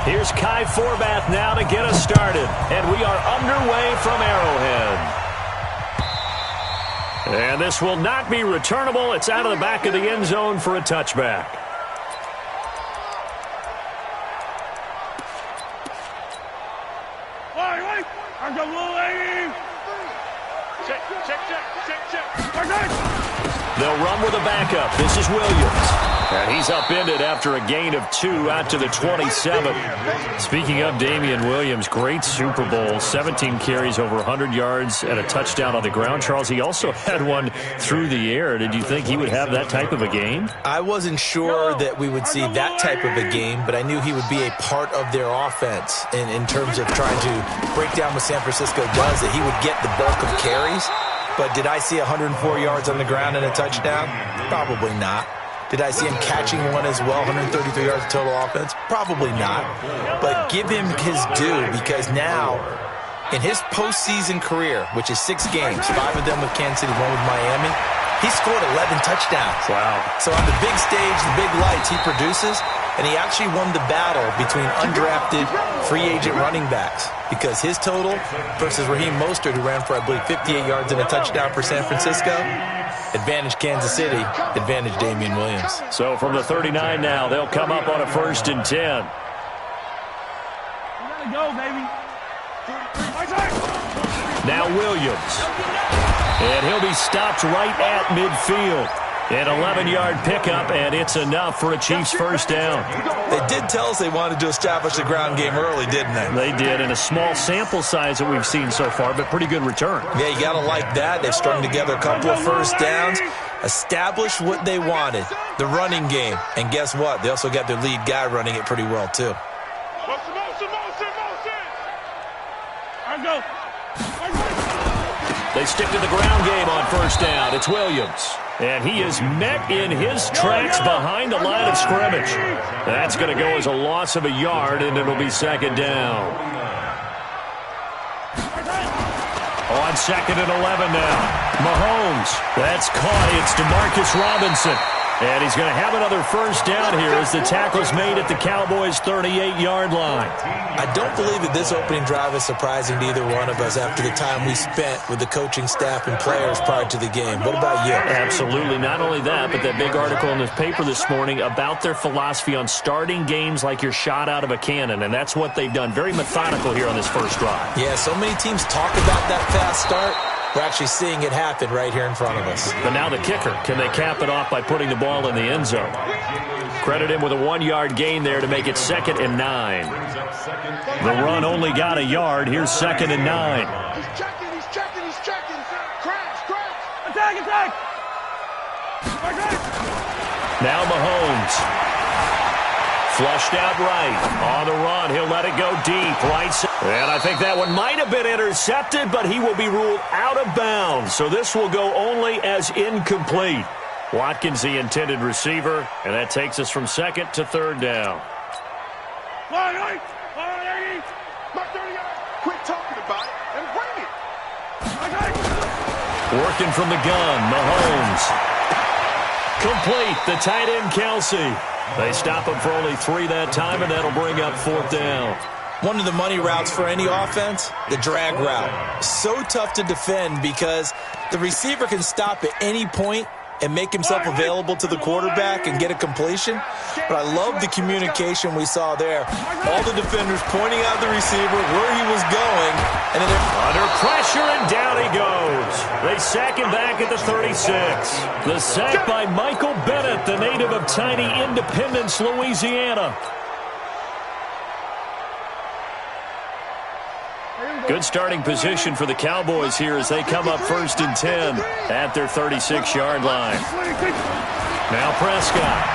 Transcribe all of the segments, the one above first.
Here's Kai Forbath now to get us started. And we are underway from Arrowhead. And this will not be returnable. It's out of the back of the end zone for a touchback. They'll run with a backup. This is Williams. And he's upended after a gain of 2 out to the 27. Speaking of Damian Williams, great Super Bowl. 17 carries, over 100 yards, and a touchdown on the ground. Charles, he also had one through the air. Did you think he would have that type of a game? I wasn't sure that we would see that type of a game, but I knew he would be a part of their offense in terms of trying to break down what San Francisco does, that he would get the bulk of carries. But did I see 104 yards on the ground and a touchdown? Probably not. Did I see him catching one as well, 133 yards of total offense? Probably not. But give him his due, because now, in his postseason career, which is 6 games, 5 of them with Kansas City, 1 with Miami, he scored 11 touchdowns. Wow. So on the big stage, the big lights, he produces, and he actually won the battle between undrafted free agent running backs, because his total versus Raheem Mostert, who ran for, I believe, 58 yards and a touchdown for San Francisco, advantage Kansas City, advantage Damian Williams. So from the 39 now, they'll come up on a 1st and 10. You gotta go, baby. Now Williams. And he'll be stopped right at midfield. An 11-yard pickup, and it's enough for a Chiefs first down. They did tell us they wanted to establish the ground game early, didn't they? They did, in a small sample size that we've seen so far, but pretty good return. Yeah, you got to like that. They've strung together a couple of first downs, established what they wanted, the running game. And guess what? They also got their lead guy running it pretty well, too. They stick to the ground game on first down. It's Williams. And he is met in his tracks behind the line of scrimmage. That's going to go as a loss of a yard, and it'll be 2nd down. On 2nd and 11 now. Mahomes. That's caught. It's DeMarcus Robinson. And he's going to have another first down here as the tackle's made at the Cowboys' 38-yard line. I don't believe that this opening drive is surprising to either one of us after the time we spent with the coaching staff and players prior to the game. What about you? Absolutely. Not only that, but that big article in the paper this morning about their philosophy on starting games like you're shot out of a cannon, and that's what they've done. Very methodical here on this first drive. Yeah, so many teams talk about that fast start. We're actually seeing it happen right here in front of us. But now the kicker. Can they cap it off by putting the ball in the end zone? Credit him with a 1-yard gain there to make it 2nd and 9. The run only got a yard. Here's 2nd and 9. He's checking. Crash. Attack. Now Mahomes. Flushed out right. On the run, he'll let it go deep. Right side. And I think that one might have been intercepted, but he will be ruled out of bounds. So this will go only as incomplete. Watkins, the intended receiver, and that takes us from 2nd to 3rd down. Quit talking about it and bring it. Working from the gun, Mahomes. Complete, the tight end, Kelsey. They stop him for only 3 that time, and that'll bring up 4th down. One of the money routes for any offense, the drag route. So tough to defend because the receiver can stop at any point and make himself available to the quarterback and get a completion. But I love the communication we saw there. All the defenders pointing out the receiver, where he was going, and then under pressure, and down he goes. They sack him back at the 36. The sack by Michael Bennett, the native of tiny Independence, Louisiana. Good starting position for the Cowboys here as they come up 1st and 10 at their 36-yard line. Now Prescott.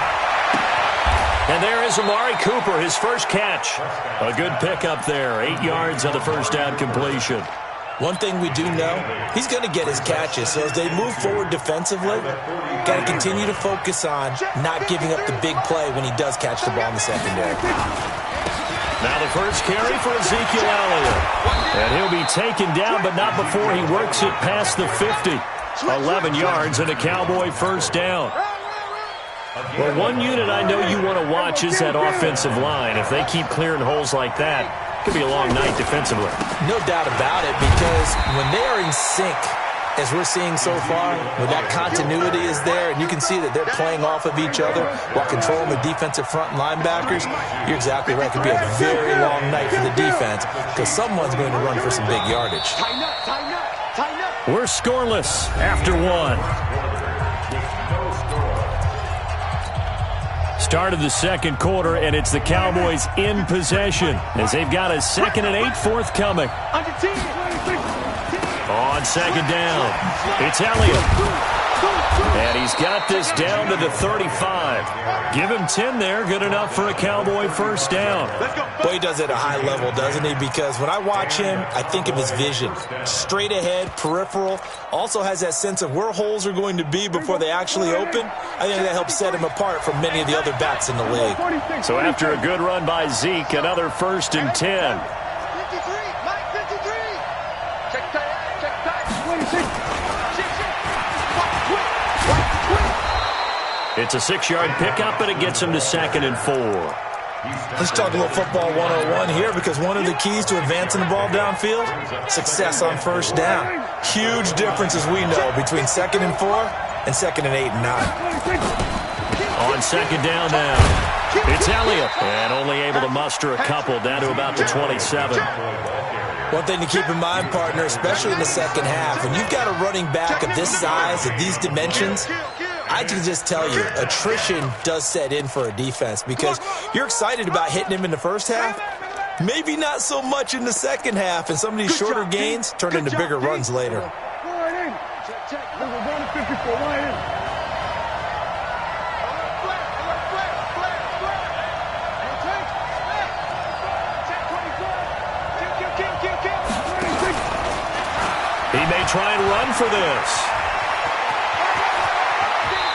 And there is Amari Cooper, his first catch. A good pickup there, 8 yards on the first down completion. One thing we do know, he's going to get his catches. So as they move forward defensively, got to continue to focus on not giving up the big play when he does catch the ball in the secondary. Now the first carry for Ezekiel Elliott. And he'll be taken down, but not before he works it past the 50. 11 yards and a Cowboy first down. Well, one unit I know you want to watch is that offensive line. If they keep clearing holes like that, it could be a long night defensively. No doubt about it, because when they are in sync, as we're seeing so far, when that continuity is there, and you can see that they're playing off of each other while controlling the defensive front linebackers, you're exactly right. It could be a very long night for the defense because someone's going to run for some big yardage. We're scoreless after one. Start of the second quarter, and it's the Cowboys in possession as they've got a 2nd and 8 forthcoming. On second down, it's Elliott. And he's got this down to the 35. Give him 10 there, good enough for a Cowboy first down. Boy, he does it at a high level, doesn't he? Because when I watch him, I think of his vision. Straight ahead, peripheral. Also has that sense of where holes are going to be before they actually open. I think that helps set him apart from many of the other backs in the league. So after a good run by Zeke, another 1st and 10. It's a 6-yard pickup, and it gets him to 2nd and 4. Let's talk a little football 101 here, because one of the keys to advancing the ball downfield, success on first down. Huge difference, as we know, between 2nd and 4 and 2nd and 8 and 9. On second down now, it's Elliott, and only able to muster a couple down to about the 27. One thing to keep in mind, partner, especially in the second half, when you've got a running back of this size, of these dimensions, I can just tell you, attrition does set in for a defense because you're excited about hitting him in the first half, maybe not so much in the second half, and some of these shorter gains turn into bigger runs later. He may try and run for this.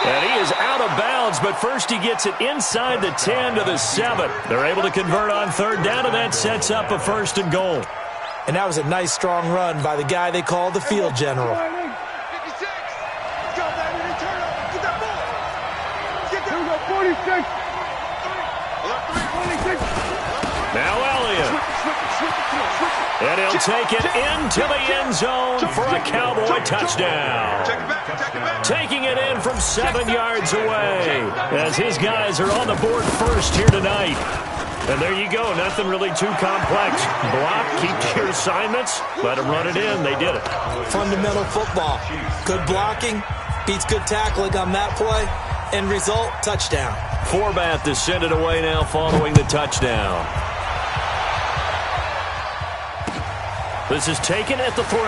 And he is out of bounds, but first he gets it inside the 10 to the 7. They're able to convert on third down, and that sets up a 1st and goal. And that was a nice, strong run by the guy they call the field general. Now Elliott. And he'll take it into the end zone for a Cowboy touchdown. Taking it in from 7 yards away as his guys are on the board first here tonight. And there you go. Nothing really too complex. Block, keep to your assignments, let them run it in. They did it. Fundamental football. Good blocking beats good tackling on that play. End result, touchdown. Forbath to send it away now following the touchdown. This is taken at the 3.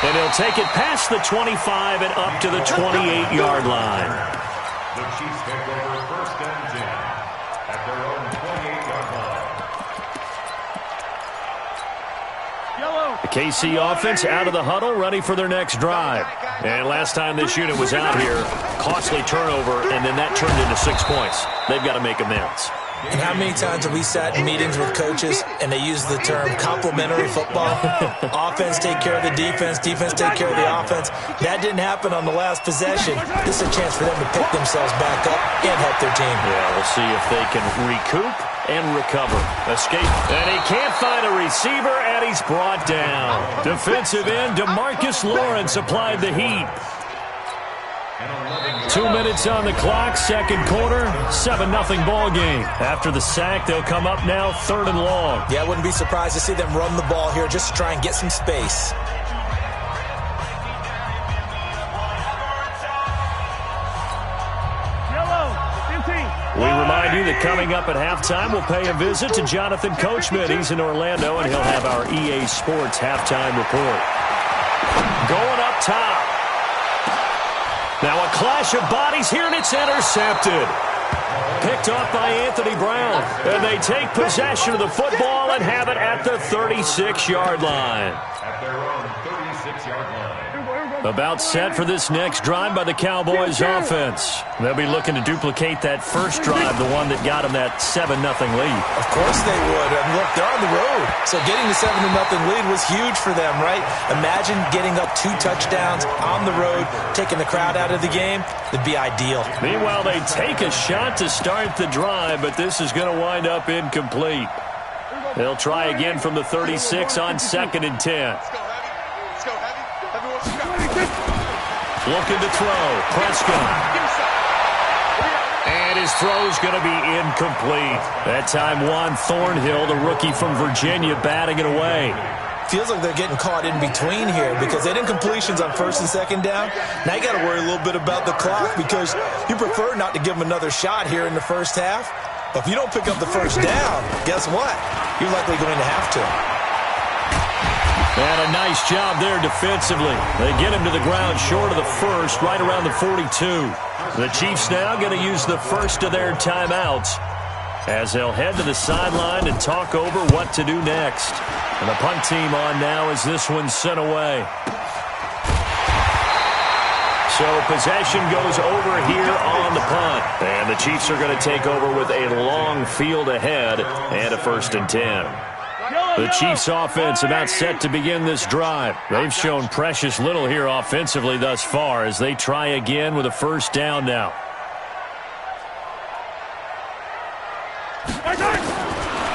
And he'll take it past the 25 and up to the 28-yard line. The Chiefs take over 1st and 10 at their own 28-yard line. The KC offense out of the huddle, ready for their next drive. And last time this unit was out here, costly turnover, and then that turned into 6 points. They've got to make amends. And how many times have we sat in meetings with coaches and they use the term complementary football? Offense take care of the defense, defense take care of the offense. That didn't happen on the last possession. This is a chance for them to pick themselves back up and help their team. Yeah, we'll see if they can recoup and recover. Escape. And he can't find a receiver, and he's brought down. Defensive end, DeMarcus Lawrence applied the heat. 2 minutes on the clock, second quarter, 7-0 ball game. After the sack, they'll come up now 3rd and long. Yeah, I wouldn't be surprised to see them run the ball here just to try and get some space. We remind you that coming up at halftime, we'll pay a visit to Jonathan Coachman. He's in Orlando, and he'll have our EA Sports halftime report. Going up top. Now a clash of bodies here, and it's intercepted. Picked off by Anthony Brown. And they take possession of the football and have it at the 36-yard line. At their own 36-yard line. About set for this next drive by the Cowboys offense. They'll be looking to duplicate that first drive, the one that got them that 7-0 lead. Of course they would. And look, they're on the road. So getting the 7-0 lead was huge for them, right? Imagine getting up 2 touchdowns on the road, taking the crowd out of the game. It'd be ideal. Meanwhile, they take a shot to start the drive, but this is going to wind up incomplete. They'll try again from the 36 on 2nd and 10. Looking to throw. Prescott. And his throw's going to be incomplete. That time Juan Thornhill, the rookie from Virginia, batting it away. Feels like they're getting caught in between here because they had incompletions on 1st and 2nd down. Now you got to worry a little bit about the clock because you prefer not to give them another shot here in the first half. But if you don't pick up the first down, guess what? You're likely going to have to. And a nice job there defensively. They get him to the ground short of the first, right around the 42. The Chiefs now going to use the first of their timeouts as they'll head to the sideline and talk over what to do next. And the punt team on now as this one's sent away. So possession goes over here on the punt. And the Chiefs are going to take over with a long field ahead and a 1st and 10. The Chiefs offense about set to begin this drive. They've shown precious little here offensively thus far as they try again with a 1st down now.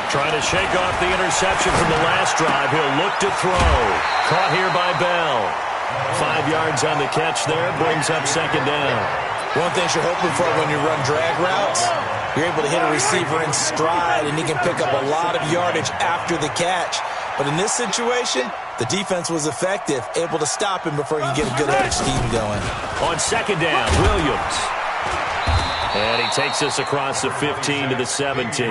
Trying to shake off the interception from the last drive. He'll look to throw. Caught here by Bell. 5 yards on the catch there. Brings up 2nd down. One thing you're hoping for when you run drag routes, you're able to hit a receiver in stride, and he can pick up a lot of yardage after the catch. But in this situation, the defense was effective, able to stop him before he could get a good head of steam going. On 2nd down, Williams. And he takes us across the 15 to the 17.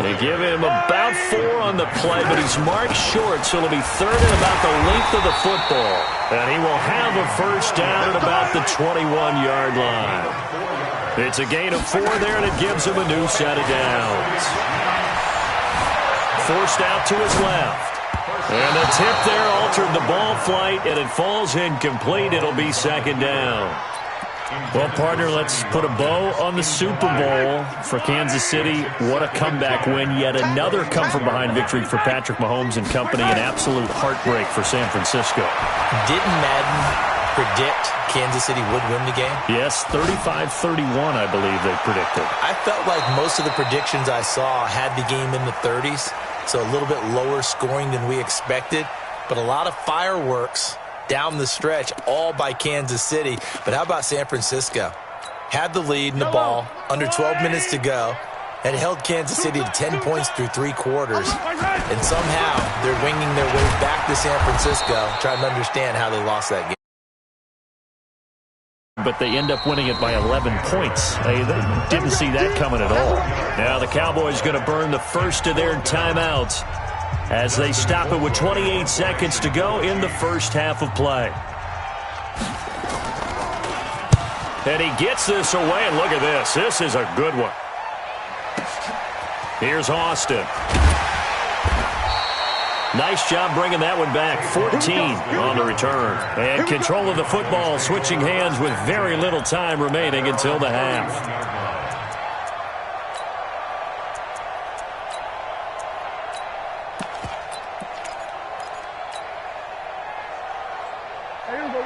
They give him about 4 on the play, but he's marked short, so it'll be 3rd and about the length of the football. And he will have a 1st down at about the 21-yard line. It's a gain of 4 there, and it gives him a new set of downs. Forced out to his left. And the tip there altered the ball flight, and it falls incomplete. It'll be 2nd down. Well, partner, let's put a bow on the Super Bowl for Kansas City. What a comeback win. Yet another come-from-behind victory for Patrick Mahomes and company. An absolute heartbreak for San Francisco. Didn't Madden predict Kansas City would win the game? Yes, 35-31, I believe they predicted. I felt like most of the predictions I saw had the game in the 30s, so a little bit lower scoring than we expected, but a lot of fireworks down the stretch, all by Kansas City. But how about San Francisco? Had the lead in the ball, under 12 minutes to go, and held Kansas City to 10 points through 3 quarters. And somehow they're winging their way back to San Francisco, trying to understand how they lost that game. But they end up winning it by 11 points. They didn't see that coming at all. Now the Cowboys going to burn the first of their timeouts as they stop it with 28 seconds to go in the first half of play. And he gets this away, and look at this. This is a good one. Here's Austin. Nice job bringing that one back. 14 on the return. And control of the football, switching hands with very little time remaining until the half.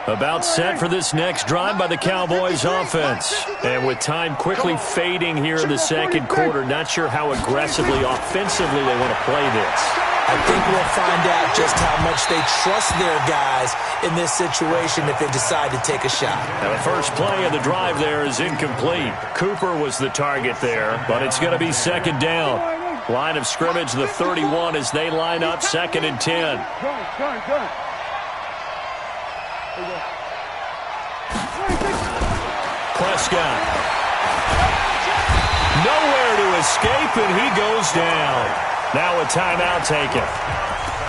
About set for this next drive by the Cowboys offense. And with time quickly fading here in the second quarter, not sure how aggressively, offensively they want to play this. I think we'll find out just how much they trust their guys in this situation if they decide to take a shot. Now the first play of the drive there is incomplete. Cooper was the target there, but it's going to be 2nd down. Line of scrimmage, the 31 as they line up 2nd and 10. Prescott. Nowhere to escape, and he goes down. Now a timeout taken.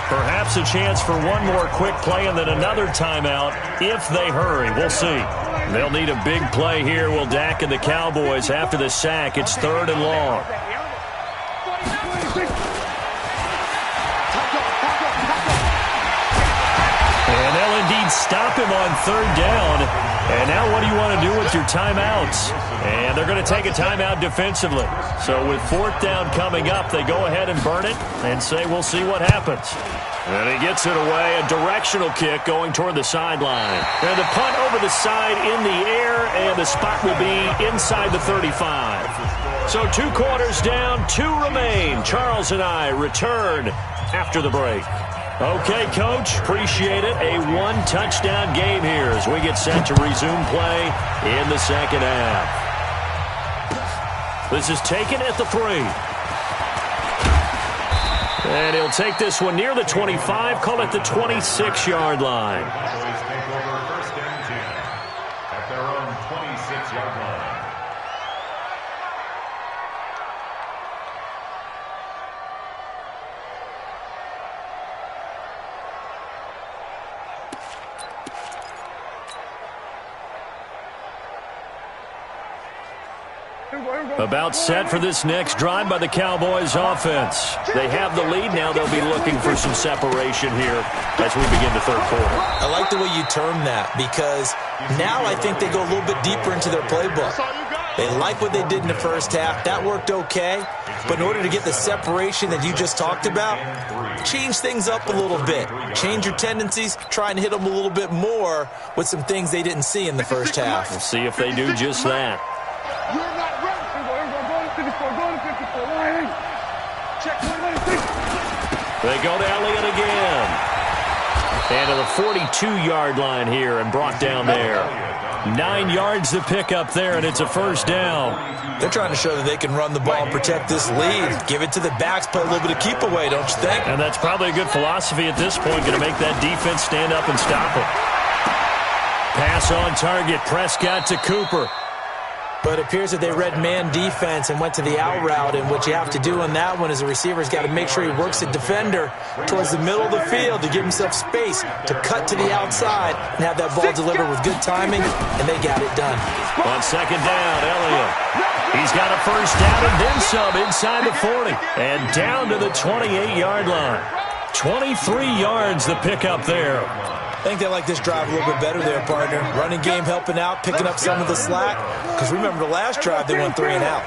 Perhaps a chance for one more quick play and then another timeout if they hurry. We'll see. They'll need a big play here. Will Dak and the Cowboys after the sack. It's 3rd and long. And they'll indeed didn't stop him on third down. And now what do you want to do with your timeouts? And they're going to take a timeout defensively. So with fourth down coming up, they go ahead and burn it and say we'll see what happens. And he gets it away, a directional kick going toward the sideline. And the punt over the side in the air, and the spot will be inside the 35. So 2 quarters down, 2 remain. Charles and I return after the break. Okay, Coach, appreciate it. A 1-touchdown game here as we get set to resume play in the second half. This is taken at the 3. And he'll take this one near the 25, call it the 26-yard line. Cowboys take over first and 10 at their own 26-yard line. About set for this next drive by the Cowboys offense. They have the lead. Now they'll be looking for some separation here as we begin the third quarter. I like the way you term that because now I think they go a little bit deeper into their playbook. They like what they did in the first half. That worked okay. But in order to get the separation that you just talked about, change things up a little bit. Change your tendencies. Try and hit them a little bit more with some things they didn't see in the first half. We'll see if they do just that. You're not ready. Go to 54. Go to 54. Check. They go to Elliott again. And to the 42-yard line here and brought down there. 9 yards to pick up there, and it's a first down. They're trying to show that they can run the ball and protect this lead. Give it to the backs, play a little bit of keep away, don't you think? And that's probably a good philosophy at this point, going to make that defense stand up and stop them. Pass on target, Prescott to Cooper. But it appears that they read man defense and went to the out route, and what you have to do on that one is the receiver's got to make sure he works the defender towards the middle of the field to give himself space to cut to the outside and have that ball delivered with good timing, and they got it done. On second down, Elliott. He's got a first down and then some inside the 40. And down to the 28-yard line. 23 yards the pickup there. I think they like this drive a little bit better there, partner. Running game helping out, picking up some of the slack. Because remember, the last drive, they went 3 and out.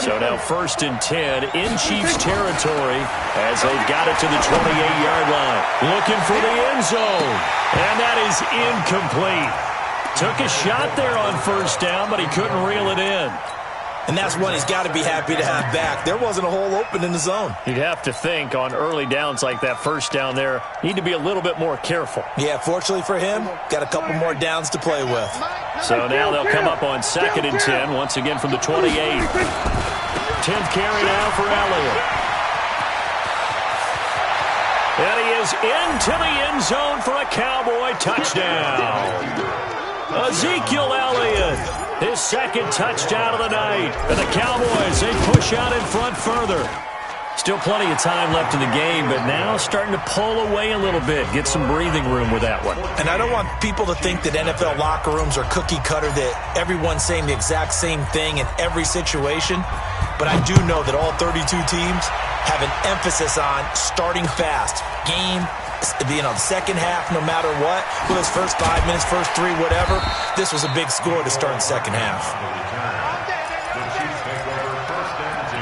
So now first and 10 in Chiefs territory as they've got it to the 28-yard line. Looking for the end zone. And that is incomplete. Took a shot there on first down, but he couldn't reel it in. And that's one he's got to be happy to have back. There wasn't a hole open in the zone. You'd have to think on early downs like that first down there, need to be a little bit more careful. Yeah, fortunately for him, got a couple more downs to play with. So now they'll come up on second and 10, once again from the 28. 10th carry now for Elliott. And he is into the end zone for a Cowboy touchdown. Ezekiel Elliott, his second touchdown of the night. And the Cowboys, they push out in front further. Still plenty of time left in the game, but now starting to pull away a little bit, get some breathing room with that one. And I don't want people to think that NFL locker rooms are cookie cutter, that everyone's saying the exact same thing in every situation. But I do know that all 32 teams have an emphasis on starting fast. Game, second half, no matter what. Whether it's first 5 minutes, first 3, whatever. This was a big score to start the second half. The Chiefs take over first and 10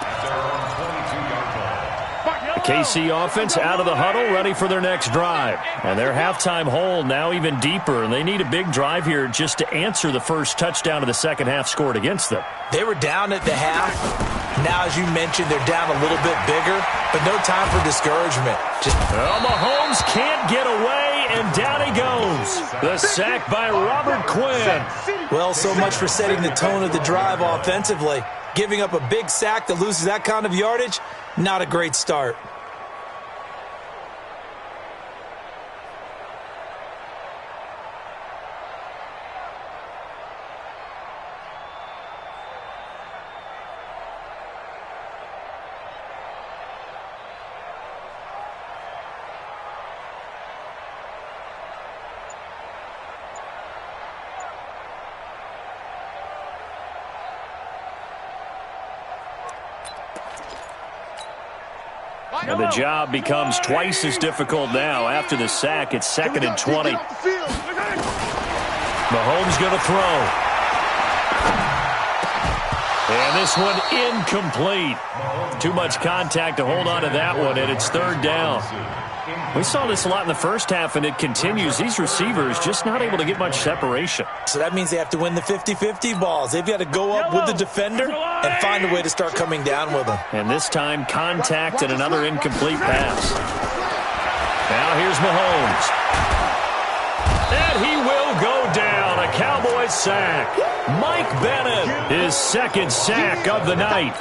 at their own 22-yard line. The KC offense out of the huddle, ready for their next drive. And their halftime hole now even deeper, and they need a big drive here just to answer the first touchdown of the second half scored against them. They were down at the half. Now, as you mentioned, they're down a little bit bigger, but no time for discouragement. Well, Mahomes can't get away, and down he goes. The sack by Robert Quinn. Well, so much for setting the tone of the drive offensively. Giving up a big sack that loses that kind of yardage, not a great start. And the job becomes twice as difficult now. After the sack, it's 2nd and 20. Mahomes going to throw. And this one incomplete. Too much contact to hold on to that one, and it's 3rd down. We saw this a lot in the first half, and it continues. These receivers just not able to get much separation. So that means they have to win the 50-50 balls. They've got to go up with the defender and find a way to start coming down with them. And this time, contact and another incomplete pass. Now here's Mahomes. And he will go down. A Cowboys sack. Mike Bennett, his 2nd sack of the night.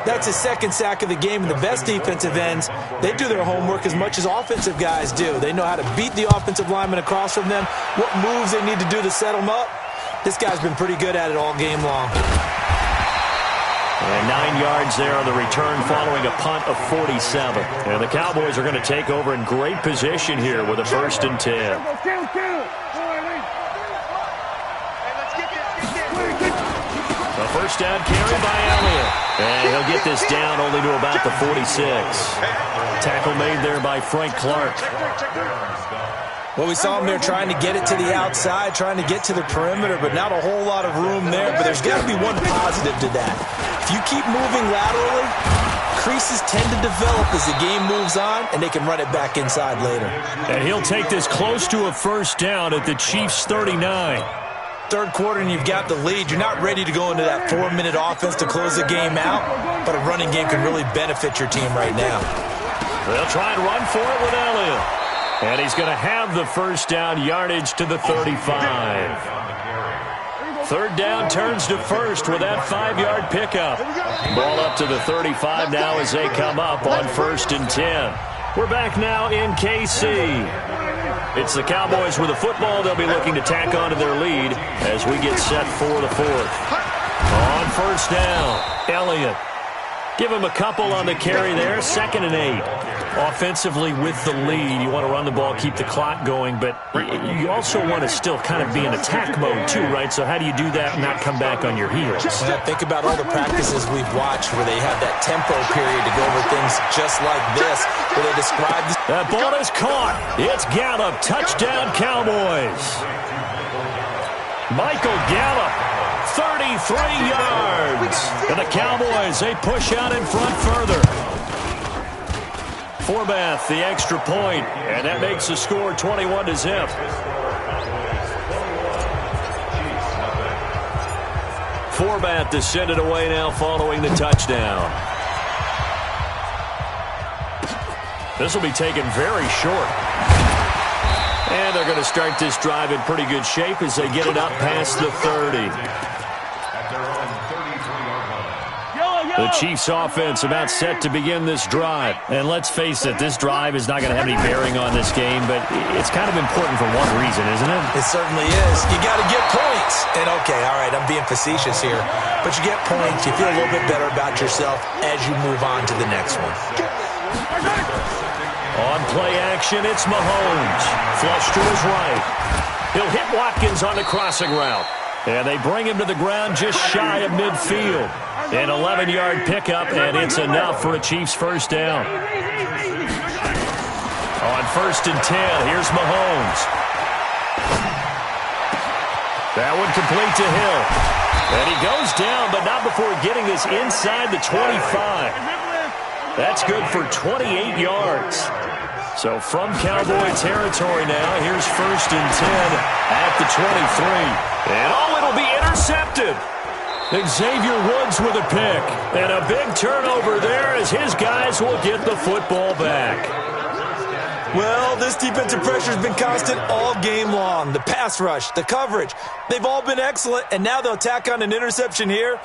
That's his 2nd sack of the game, and the best defensive ends, they do their homework as much as offensive guys do. They know how to beat the offensive lineman across from them, what moves they need to do to set them up. This guy's been pretty good at it all game long. And 9 yards there on the return following a punt of 47. And the Cowboys are going to take over in great position here with a 1st and 10. A 1st down carry by Elliott. And he'll get this down only to about the 46. Tackle made there by Frank Clark. Well, we saw him there trying to get it to the outside, trying to get to the perimeter, but not a whole lot of room there. But there's got to be one positive to that. If you keep moving laterally, creases tend to develop as the game moves on, and they can run it back inside later. And he'll take this close to a 1st down at the Chiefs' 39. 3rd quarter and you've got the lead. You're not ready to go into that 4-minute offense to close the game out, but a running game can really benefit your team right now. They'll try and run for it with Elliott. And he's going to have the 1st down yardage to the 35. 3rd down turns to 1st with that 5-yard pickup. Ball up to the 35 now as they come up on 1st and 10. We're back now in KC. It's the Cowboys with the football. They'll be looking to tack on to their lead as we get set for the 4th. On 1st down, Elliott. Give him a couple on the carry there. 2nd and 8. Offensively with the lead, you want to run the ball, keep the clock going, but you also want to still kind of be in attack mode too, right? So how do you do that and not come back on your heels? Well, think about all the practices we've watched where they have that tempo period to go over things just like this, where they describe this. That ball is caught. It's Gallup. Touchdown, Cowboys. Michael Gallup, 33 yards. And the Cowboys, they push out in front further. Forbath, the extra point, and that makes the score 21-0. Forbath to send it away now following the touchdown. This will be taken very short. And they're going to start this drive in pretty good shape as they get it up past the 30. The Chiefs offense about set to begin this drive. And let's face it, this drive is not going to have any bearing on this game, but it's kind of important for one reason, isn't it? It certainly is. You got to get points. And okay, all right, I'm being facetious here, but you get points, you feel a little bit better about yourself as you move on to the next one. On play action, it's Mahomes. Flush to his right. He'll hit Watkins on the crossing route. And they bring him to the ground just shy of midfield. An 11-yard pickup, and it's enough for a Chiefs 1st down. On 1st and 10, here's Mahomes. That one complete to Hill. And he goes down, but not before getting this inside the 25. That's good for 28 yards. So from Cowboy territory now, here's 1st and 10 at the 23. And it'll be intercepted. Xavier Woods with a pick. And a big turnover there as his guys will get the football back. Well, this defensive pressure has been constant all game long. The pass rush, the coverage, they've all been excellent, and now they'll tack on an interception here.